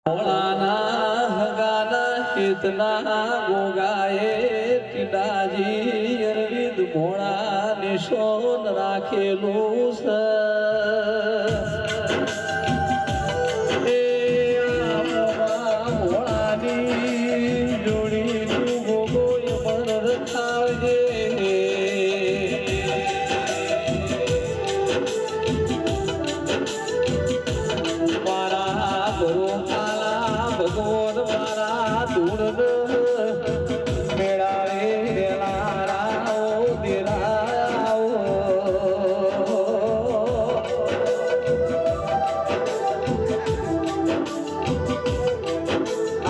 ભોળાના હગાના હિતના ગોગાએ ટીડાજી અરવિંદ ભોળા નિશોન રાખેલું છે. ભોળાની જોડી તું ગોગો અમર રખાવજે. મારા ગુરુ ભગવાન મારા ધૂળ મેળાવે લારાઓ દેરાઓ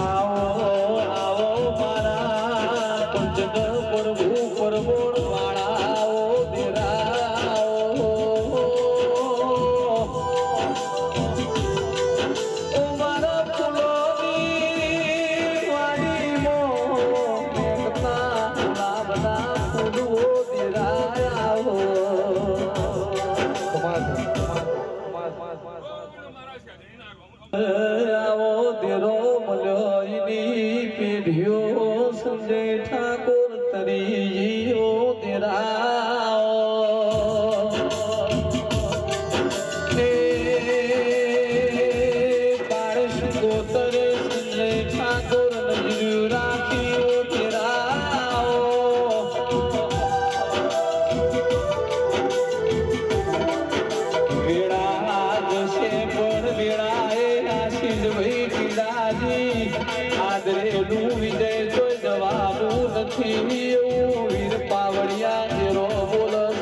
આવો આવો મારા પંચગ પ્રભુ પરમોણ વાળાઓ દેરાઓ આવો તેરો મળ્યો એની પેઢીઓ સંજય ઠાકોર તરીજીઓ તેરા પારસ ગોતર સંજય ઠાકોર નજર્યું રાખ્યો તેરા વેળા જશે પણ વેળાએ આદરેલું વિજય કોઈ જવાનું નથી. એવું વીર પાવડિયા જેરો બોલસ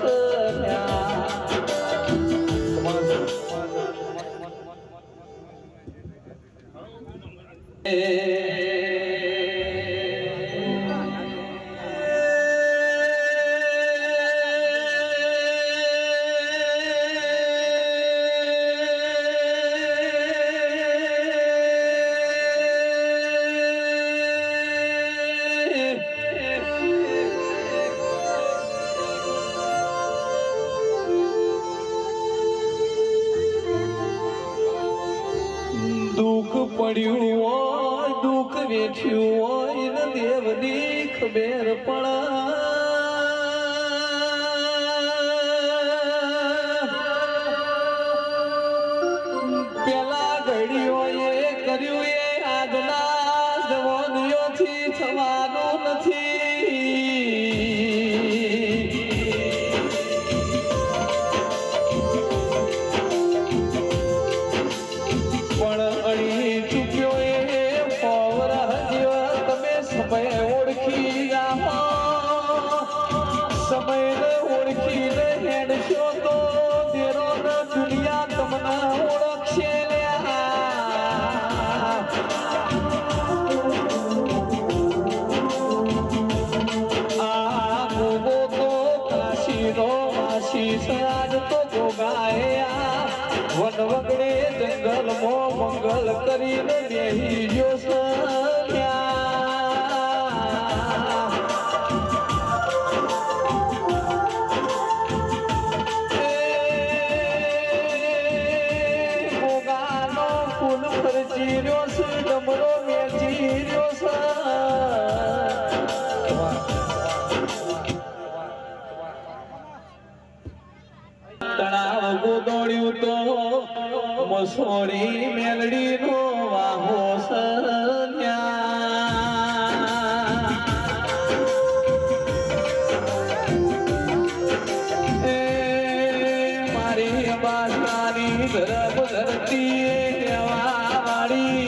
દુઃખ પડ્યું હોય દુઃખ વેઠ્યું હોય ને દેવની ખબર પેલા ઘડીઓ એ કર્યું એ આજના જવાનીઓથી થવાનું નથી. ઓળખી સમય ઓળખીને હેડશો તો તેરો દુનિયા તમને ઓળખશે. આ ગોગો તો કાશીનો વાસી સયાજ તો ગોગાયા વન વગડે જંગલમાં મંગલ કરીને બેહી ગયો સયા. ડમરો વેચી રહ્યો તળાવ ગોદોડ્યું તો મસોડી મેલડી નો વાહો મારી બાસાની ધરમ ધરતી વાળી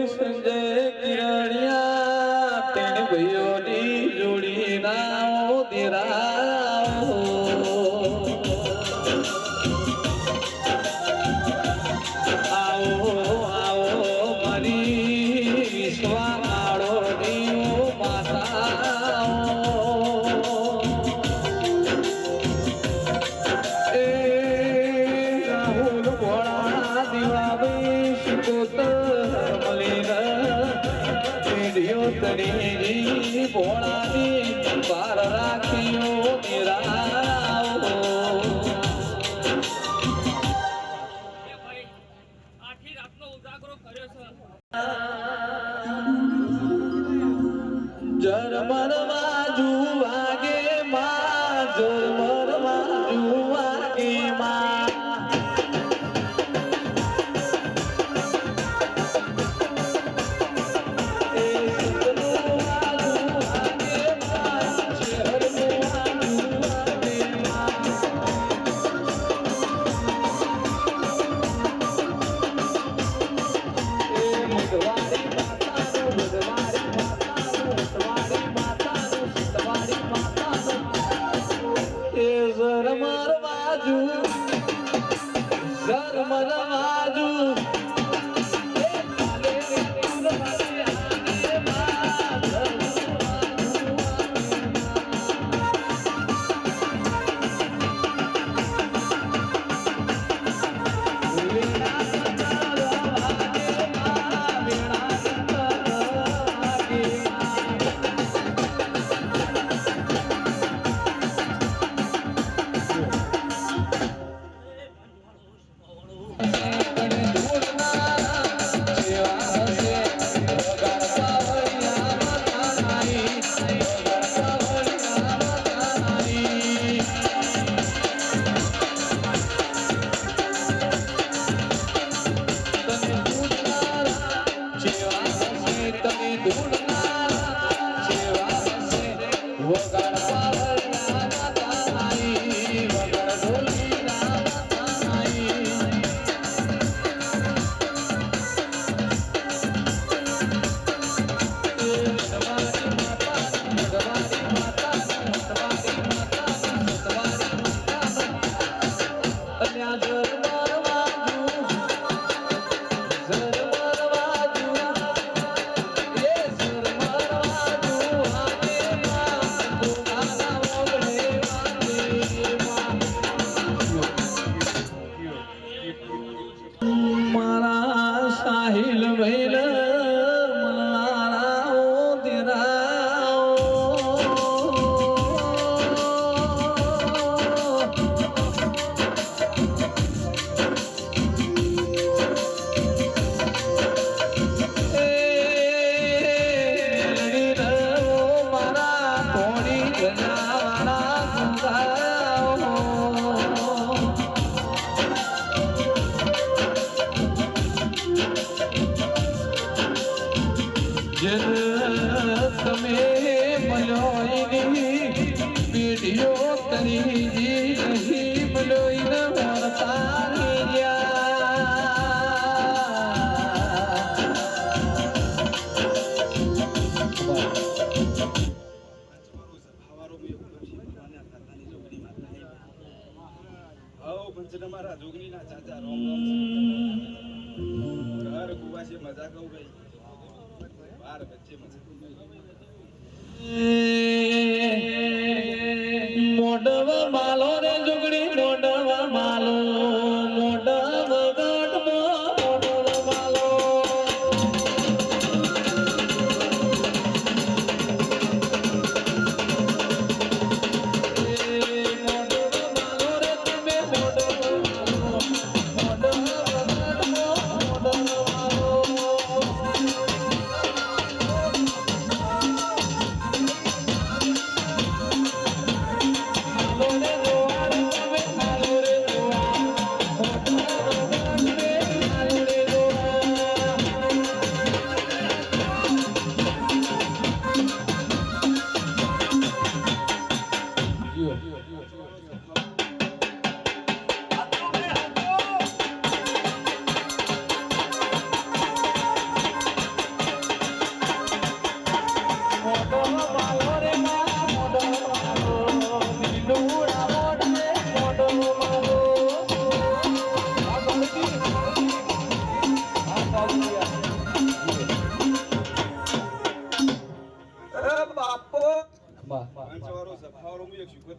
સંજય કિરણિયા તેણ ભાઈઓની જોડી નાઓ દેરાઓ આવો આવો મારી વિશ્વાળો દેવો માતા એ રાહુલ ભોળા દિવાળી શિકોતર મલિન તરી ભોળાની પાર રાખ્યો મેરાઓ જરમર બાજુ વાગે માં જરમર બાજુ વાગે માં તમે મલોઈની પીડીઓ તરી નહીં મલોઈને વર્તા મારા જોગની ના ચાચા રોમ ઘર કુવાસી મજા કહું ગઈ બાર બચ્ચે મજા મોડવ માલો રે જોગડી મોડવ માલો મોડવ ગઢમાં મોડવ માલો બા પાંચવાળો સફાવાળો હું એક શીખો